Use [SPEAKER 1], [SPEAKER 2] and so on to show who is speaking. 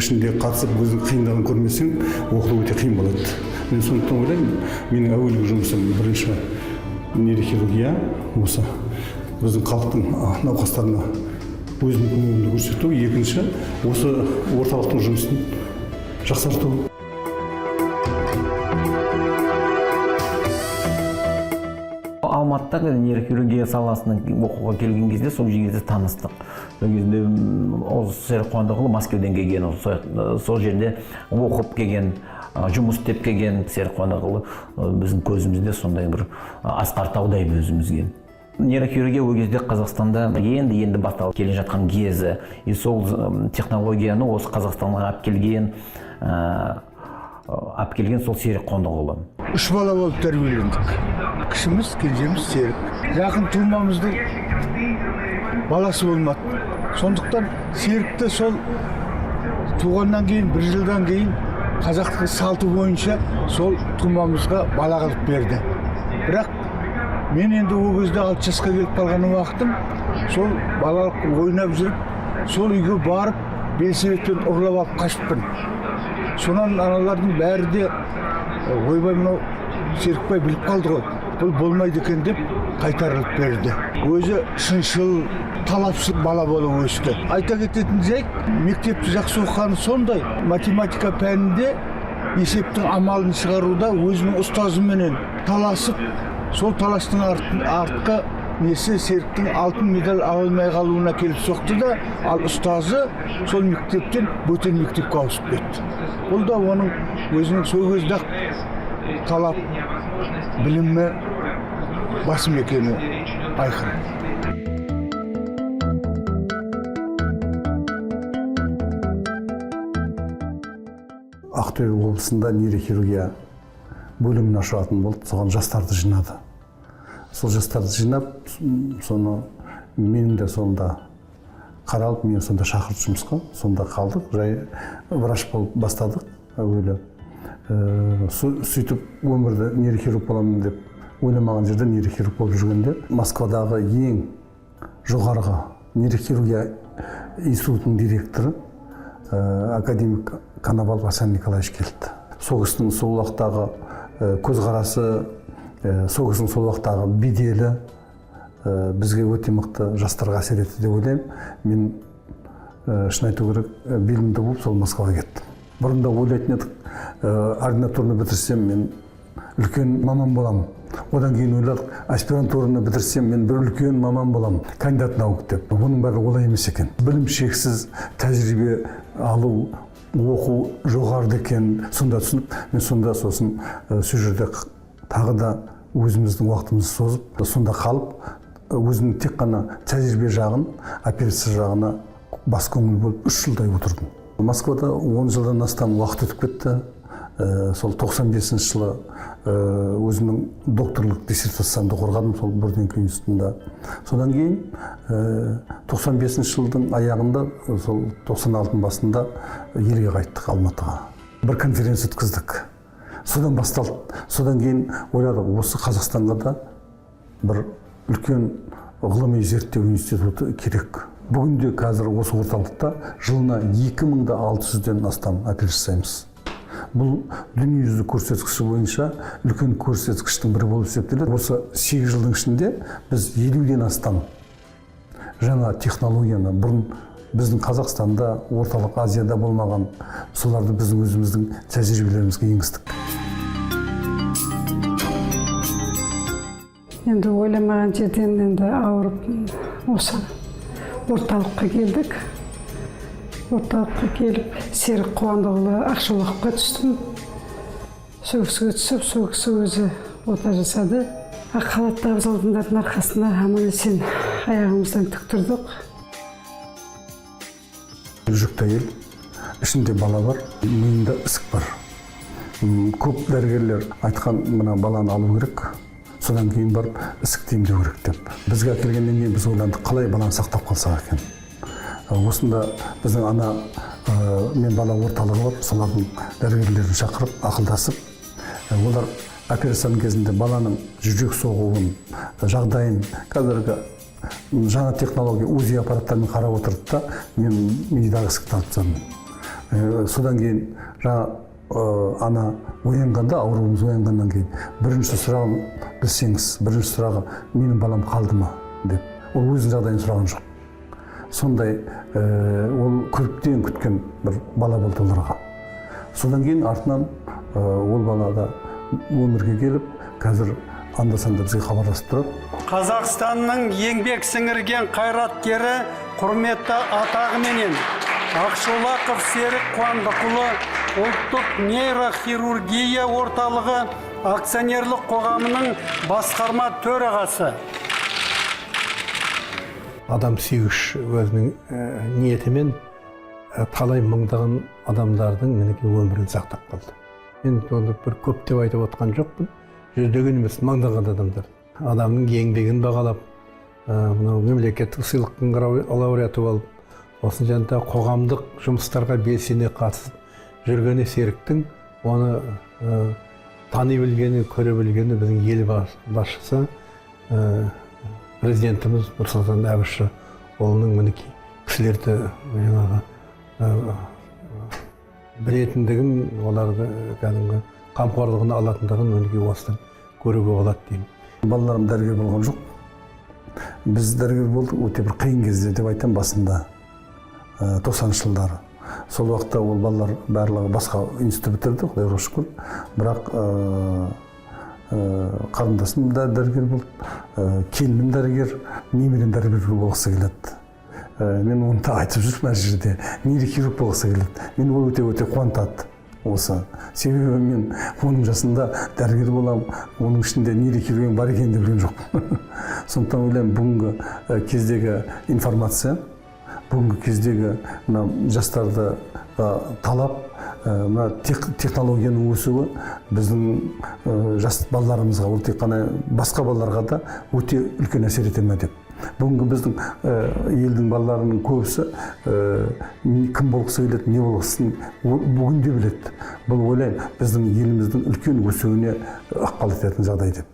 [SPEAKER 1] ішінде қатысып өзінің қиындығын көрмесең оқу өте қиын болады. Мен сондықтан ойлаймын, менің әуелгі жұмысым бірінші нейрохирургия, осы біздің халықтың науқастарына өзінің көмегімді көрсету, екінші осы орталықтың жұмысын жақсарту.
[SPEAKER 2] Алматыда нейрохирургия саласына оқуға келген кезде сол жерде таныстық. Сол кезде Серік Қуандықұлы Мәскеуден келген, сол жерде оқып келген, жұмыс істеп келген. Серік Қуандықұлы біздің көзімізде сондай бір асқар таудай өзімізге. Нейрохирургия ол кезде Қазақстанда енді басталып келе жатқан кезі. И сол технологияны осы Қазақстанға алып келген сол Серік Қуандықұлы.
[SPEAKER 3] 3 бала болып тәрбиелендік. Кішіміз, кенжеміз Серік. Жақын туылмамыздың баласы болмады. Сондықтан Серікті сол туғаннан кейін, 1 жылдан кейін қазақтың салты бойынша сол туылмамызға бала қылып берді. Бірақ мен енді ол кезде 6 жасқа келіп қалған уақытым, сол балалық ойнап жүріп, сол үйге барып, белсебетпен ұрлап алып қашыппын. Сонан аналардың бәрі де ойбай мынау Серікбай біліп қалды ғой, бұл болмайды екен деп қайтарылып берді. Өзі шыншыл, талапшыл бала болып өсті. Айта кететін жайт, мектепті жақсы оқығаны сондай, математика пәнінде есептің амалын шығаруда өзінің ұстазыменен таласып, сол таластың артқа несі Серіктің алтын медаль ала алмай қалуына келіп соқты да, ал ұстазы сол мектептен бөтен мектепке ауысып кетті. Бұл да оның өзінің сол кезде талап, білімі басым екені айқын.
[SPEAKER 1] Ақтөбе облысында нейрохирургия бөлімін ашылатын болды, соған жастарды жинады. Сол жастарды жинап, соны менің де сонда қаралып, мен сонда шақырып жұмысқа, сонда қалдық, жай врач болып бастадық әуелі. Сөйтіп өмірді нейрохирург боламын деп ойламаған жерде нейрохирург болып жүргенде Москвадағы ең жоғарғы нейрохирургия институтының директоры академик Коновалов Асан Николаевич келді. Сол кісінің сол уақыттағы көзқарасы, сол кісінің сол уақыттағы беделі бізге өте мықты жастарға әсер етті деп ойлаймын. Мен шын айту керек, белімді болып сол Москваға кеттім. Бұрында ойлайтын едік, ординатураны бітірсем мен үлкен маман боламын. Одан кейін ойладық, аспирантураны бітірсем мен бір үлкен маман боламын, кандидат наук деп. Бұның бәрі олай емес екен. Білім шексіз, тәжірибе алу, оқу жоғары екен, сонда түсініп, мен сонда сосын сол жерде тағы да өзіміздің уақытымызды созып, сонда қалып, өзімнің тек қана тәжірибе жағын, операция жағына бас көңіл болып 3 жылдай отырдым. Москвада 10 жылдан астам уақыт өтіп кетті. Сол 95 жылы өзімнің докторлық диссертациямды қорғадым сол Бурденко институтында. Содан кейін 95 жылдың аяғында, сол 96-ның басында елге қайттық Алматыға. Бір конференция өткіздік. Содан басталды. Содан кейін ойладық, осы Қазақстанға да бір үлкен ғылыми зерттеу институты керек. Бүгінде қазір осы орталықта жылына 2600-ден астам операция жасаймыз. Бұл дүниежүзілік көрсеткіші бойынша үлкен көрсеткіштің бірі болып есептеледі. Осы 8 жылдың ішінде біз 50-ден астам жаңа технологияны, бұрын біздің Қазақстанда, орталық Азияда болмаған, соларды біздің өзіміздің тәжірибелерімізге енгіздік.
[SPEAKER 4] Енді ойламаған жерден енді ауырып осы орталыққа келдік. Орталыққа келіп, Серік Қуандықұлы Ақшолақовқа түстім. Сол кісіге түсіп, сол кісі өзі ота жасады. Ақ халатты абзалдындардың арқасында аман-есен аяғымыздан тік тұрдық.
[SPEAKER 1] Жүкті әйел, ішінде бала бар, миында ісік бар. Көп дәрігерлер айтқан, мына баланы алу керек, содан кейін барып ісікті емдеу керек деп. Бізге әкелгеннен кейін біз ойландық, қалай баланы сақтап қалсақ екен. Осында біздің ана мен бала орталығы бар, солардың дәрігерлерін шақырып, ақылдасып, олар операцияның кезінде баланың жүрек соғуын, жағдайын, қазіргі жаңа технология УЗИ аппараттарымен қарап отырды да, мен мидағы ісікті алып тастадым. содан кейін ана оянғанда, ауруымыз оянғаннан кейін бірінші сұрағын білсеңіз, бірінші сұрағы менің балам қалды ма деп. Ол өзінің жағдайын сұраған жоқ. Сондай ол көптен күткен бір бала болды оларға. Содан кейін артынан ол бала да өмірге келіп, қазір анда-санда бізге хабарласып тұрады.
[SPEAKER 5] Қазақстанның еңбек сіңірген қайраткері, құрметті атағыменен Ақшолақов Серік Қуандықұлы ұлттық нейрохирургия орталығы акционерлік қоғамының басқарма төрағасы.
[SPEAKER 6] Адам сүйгіш өзінің ниетімен талай мыңдаған адамдардың мінекей өмірін сақтап қалды. Мен оны бір көп деп айтып отқан жоқпын. Жүздеген емес, мыңдаған адамдар. Адамның еңбегін бағалап, мынау мемлекеттік сыйлықтың лауреаты болып, осының жанында қоғамдық жұмыстарға белсене қатысып жүргені Серіктің, оны тани білгені, көре білгені біздің ел басшысы, президентіміз Нұрсұлтан Әбішұлының мінекей кісілерді білетіндігін, оларды кәдімгі қамқорлығына алатындығын мінекей осыдан көруге болады деймін.
[SPEAKER 1] Балаларым дәрігер болған жоқ. Біз дәрігер болдық өте бір қиын кезде деп айтам, басында 90-шы жылдары. Сол уақытта ол балалар барлығы басқа институт бітірді, Құдайға шүкір. Бірақ қарындасым да дәрігер болды, келінім дәрігер, немерем дәрігер болғысы келеді. Мен оны да айтып жүрмін әр жерде, нейрохирург болғысы келеді. Мен ол өте қуантады осы. Себебі мен оның жасында дәрігер болам, оның ішінде нейрохирургия бар екен деп білген жоқпын. Сондықтан ойлаймын, бүгінгі кездегі информация, бүгінгі кездегі жастарды талап, технологияның өсуі біздің жас балаларымызға, ол тек қана басқа балаларға да өте үлкен әсер ете ме деп. Бүгінгі біздің елдің балаларының көбісі кім болғысы келеді, не болғысын бүгінде біледі. Бұл ойлаймын біздің еліміздің үлкен өсуіне ықпал ететін жағдай деп.